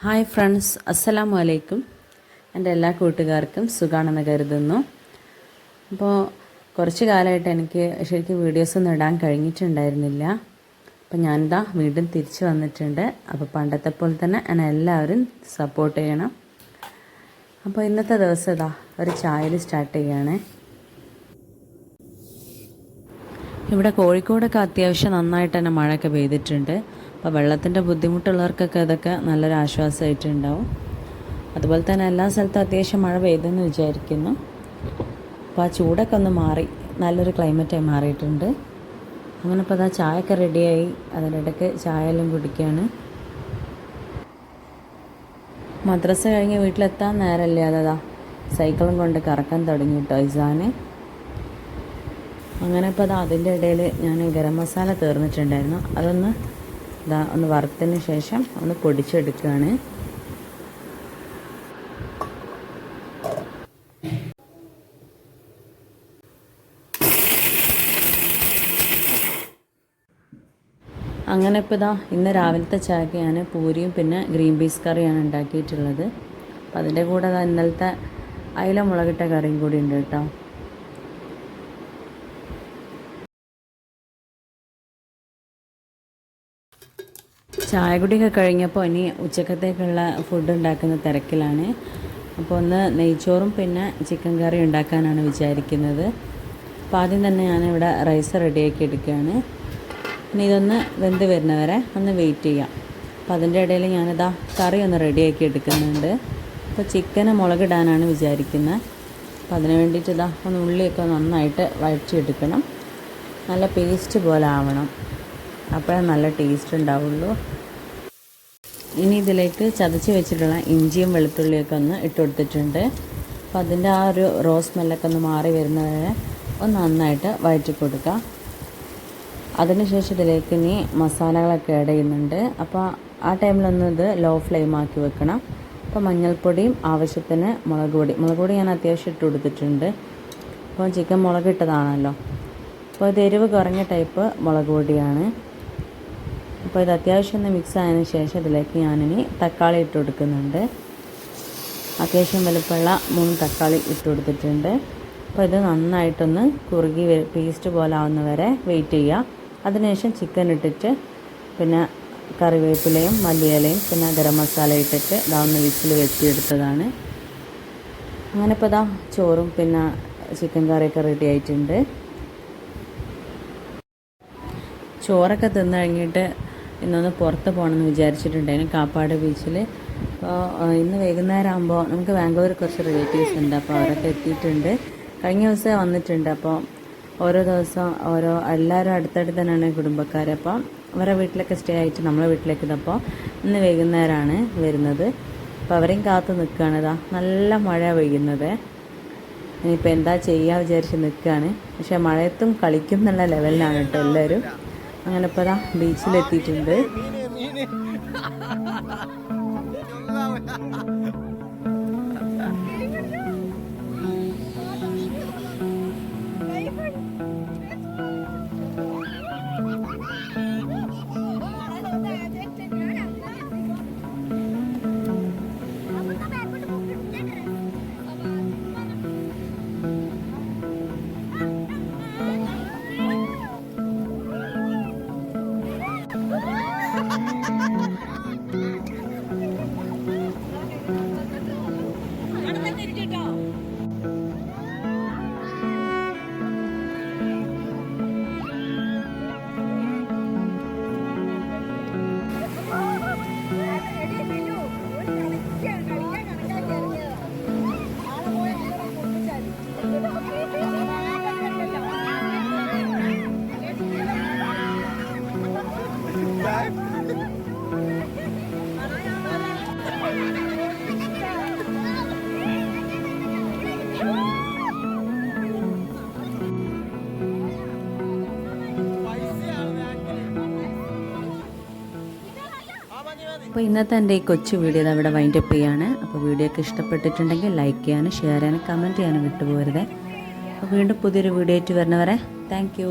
Hi friends, അസ്സലാമു അലൈക്കും. എൻ്റെ എല്ലാ കൂട്ടുകാർക്കും സുഖാണെന്ന് കരുതുന്നു. അപ്പോൾ കുറച്ച് കാലമായിട്ട് എനിക്ക് ശരിക്കും വീഡിയോസൊന്നും ഇടാൻ കഴിഞ്ഞിട്ടുണ്ടായിരുന്നില്ല. അപ്പോൾ ഞാനിതാ വീണ്ടും തിരിച്ചു വന്നിട്ടുണ്ട്. അപ്പോൾ പണ്ടത്തെ പോലെ തന്നെ എന്നെ എല്ലാവരും സപ്പോർട്ട് ചെയ്യണം. അപ്പോൾ ഇന്നത്തെ ദിവസം ഇതാ ഒരു ചായയിൽ സ്റ്റാർട്ട് ചെയ്യുകയാണ്. ഇവിടെ കോഴിക്കോടൊക്കെ അത്യാവശ്യം നന്നായിട്ട് തന്നെ മഴയൊക്കെ പെയ്തിട്ടുണ്ട്. അപ്പോൾ വെള്ളത്തിൻ്റെ ബുദ്ധിമുട്ടുള്ളവർക്കൊക്കെ അതൊക്കെ നല്ലൊരു ആശ്വാസമായിട്ടുണ്ടാവും. അതുപോലെ തന്നെ എല്ലാ സ്ഥലത്തും അത്യാവശ്യം മഴ പെയ്തെന്ന് വിചാരിക്കുന്നു. അപ്പോൾ ആ ചൂടൊക്കെ ഒന്ന് മാറി നല്ലൊരു ക്ലൈമറ്റായി മാറിയിട്ടുണ്ട്. അങ്ങനെ ഇപ്പോൾ അതാ ചായയൊക്കെ റെഡിയായി. അതിനിടയ്ക്ക് ചായ എല്ലാം കുടിക്കുകയാണ്. മദ്രസ കഴിഞ്ഞ് വീട്ടിലെത്താൻ നേരമല്ലേ, അതാ സൈക്കിളും കൊണ്ട് കറക്കാൻ തുടങ്ങി കേട്ടോ ഇസാന്. അങ്ങനെ ഇപ്പോൾ അതാ അതിൻ്റെ ഇടയിൽ ഞാൻ ഗരം മസാല തീർന്നിട്ടുണ്ടായിരുന്നു. അതൊന്ന് ഒന്ന് വറുത്തതിന് ശേഷം ഒന്ന് പൊടിച്ചെടുക്കുകയാണ്. അങ്ങനെ ഇപ്പോൾ ഇന്ന് രാവിലത്തെ ചായക്ക് ഞാൻ പൂരിയും പിന്നെ ഗ്രീൻ പീസ് കറിയാണ് ഉണ്ടാക്കിയിട്ടുള്ളത്. അപ്പോൾ അതിൻ്റെ കൂടെ ഇന്നലത്തെ അയില മുളകിട്ട കറിയും കൂടി ഉണ്ട് കേട്ടോ. ചായ കുടിയൊക്കെ കഴിഞ്ഞപ്പോൾ ഇനി ഉച്ചക്കത്തേക്കുള്ള ഫുഡ് ഉണ്ടാക്കുന്ന തിരക്കിലാണ്. അപ്പോൾ ഒന്ന് നെയ്ച്ചോറും പിന്നെ ചിക്കൻ കറി ഉണ്ടാക്കാനാണ് വിചാരിക്കുന്നത്. അപ്പോൾ ആദ്യം തന്നെ ഞാനിവിടെ റൈസ് റെഡിയാക്കി എടുക്കുകയാണ്. പിന്നെ ഇതൊന്ന് വെന്ത് വരുന്നവരെ ഒന്ന് വെയിറ്റ് ചെയ്യാം. അപ്പോൾ അതിൻ്റെ ഇടയിൽ ഞാനിതാ കറി ഒന്ന് റെഡിയാക്കി എടുക്കുന്നുണ്ട്. അപ്പോൾ ചിക്കന് മുളകിടാനാണ് വിചാരിക്കുന്നത്. അപ്പോൾ അതിന് വേണ്ടിയിട്ട് ഒന്ന് ഉള്ളിയൊക്കെ നന്നായിട്ട് വഴറ്റിയെടുക്കണം. നല്ല പേസ്റ്റ് പോലെ ആവണം, അപ്പോഴേ നല്ല ടേസ്റ്റ് ഉണ്ടാവുള്ളൂ. ഇനി ഇതിലേക്ക് ചതച്ച് വെച്ചിട്ടുള്ള ഇഞ്ചിയും വെളുത്തുള്ളിയൊക്കെ ഒന്ന് ഇട്ട് കൊടുത്തിട്ടുണ്ട്. അപ്പോൾ അതിൻ്റെ ആ ഒരു റോസ് സ്മെല്ലൊക്കെ ഒന്ന് മാറി വരുന്നവരെ ഒന്ന് നന്നായിട്ട് വഴറ്റി കൊടുക്കുക. അതിനുശേഷം ഇതിലേക്ക് ഇനി മസാലകളൊക്കെ ആഡ് ചെയ്യുന്നുണ്ട്. അപ്പോൾ ആ ടൈമിലൊന്ന് ഇത് ലോ ഫ്ലെയിം ആക്കി വെക്കണം. അപ്പോൾ മഞ്ഞൾപ്പൊടിയും ആവശ്യത്തിന് മുളക് പൊടി ഞാൻ അത്യാവശ്യം ഇട്ട് കൊടുത്തിട്ടുണ്ട്. അപ്പോൾ ചിക്കൻ മുളകിട്ടതാണല്ലോ. അപ്പോൾ ഇത് എരിവ് കുറഞ്ഞ ടൈപ്പ് മുളക് പൊടിയാണ്. അപ്പോൾ ഇത് അത്യാവശ്യം ഒന്ന് മിക്സ് ആയതിനു ശേഷം ഇതിലേക്ക് ഞാനിനി തക്കാളി ഇട്ട് കൊടുക്കുന്നുണ്ട്. അത്യാവശ്യം വലുപ്പമുള്ള 3 തക്കാളി ഇട്ട് കൊടുത്തിട്ടുണ്ട്. അപ്പോൾ ഇത് നന്നായിട്ടൊന്ന് കുറുകി പേസ്റ്റ് പോലെ ആവുന്നവരെ വെയിറ്റ് ചെയ്യുക. അതിനുശേഷം ചിക്കൻ ഇട്ടിട്ട് പിന്നെ കറിവേപ്പിലയും മല്ലിയിലയും പിന്നെ ഗരം മസാല ഇട്ടിട്ട് ഒന്ന് വിസിൽ വെച്ചെടുത്തതാണ്. അങ്ങനെ ഇപ്പോൾ ചോറും പിന്നെ ചിക്കൻ കറിയൊക്കെ റെഡി ആയിട്ടുണ്ട്. ചോറൊക്കെ തിന്നു കഴിഞ്ഞിട്ട് ഇന്നൊന്ന് പുറത്ത് പോകണമെന്ന് വിചാരിച്ചിട്ടുണ്ടായിരുന്നു, കാപ്പാട് ബീച്ചിൽ. അപ്പോൾ ഇന്ന് വൈകുന്നേരം ആകുമ്പോൾ നമുക്ക് ബാംഗ്ലൂർ കുറച്ച് റിലേറ്റീവ്സ് ഉണ്ട്. അപ്പോൾ അവരൊക്കെ എത്തിയിട്ടുണ്ട്. കഴിഞ്ഞ ദിവസം വന്നിട്ടുണ്ട്. അപ്പോൾ ഓരോ ദിവസം എല്ലാവരും അടുത്തടുത്ത് തന്നെയാണ് കുടുംബക്കാർ. അപ്പോൾ അവരുടെ വീട്ടിലൊക്കെ സ്റ്റേ ആയിട്ട് നമ്മളെ വീട്ടിലേക്ക് ഇതപ്പോൾ ഇന്ന് വൈകുന്നേരമാണ് വരുന്നത്. അപ്പോൾ അവരെയും കാത്ത് നിൽക്കുകയാണ്. നല്ല മഴ പെയ്യുന്നത്. ഇനിയിപ്പോൾ എന്താ ചെയ്യുക വിചാരിച്ച് നിൽക്കുകയാണ്. പക്ഷേ മഴയത്തും കളിക്കും എന്നുള്ള ലെവലിലാണ് കേട്ടോ എല്ലാവരും. അങ്ങനെ ഇപ്പോൾ ബീച്ചിലെത്തിയിട്ടുണ്ട്. അപ്പോൾ ഇന്നത്തെ എൻ്റെ ഈ കൊച്ചു വീഡിയോ അവിടെ വൈൻഡപ്പ് ചെയ്യാണ്. അപ്പോൾ വീഡിയോ ഒക്കെ ഇഷ്ടപ്പെട്ടിട്ടുണ്ടെങ്കിൽ ലൈക്ക് ചെയ്യാനും ഷെയർ ചെയ്യാനും കമൻറ്റ് ചെയ്യാനും വിട്ടുപോകരുത്. അപ്പോൾ വീണ്ടും പുതിയൊരു വീഡിയോ ആയിട്ട് വരുന്നവരെ താങ്ക് യു.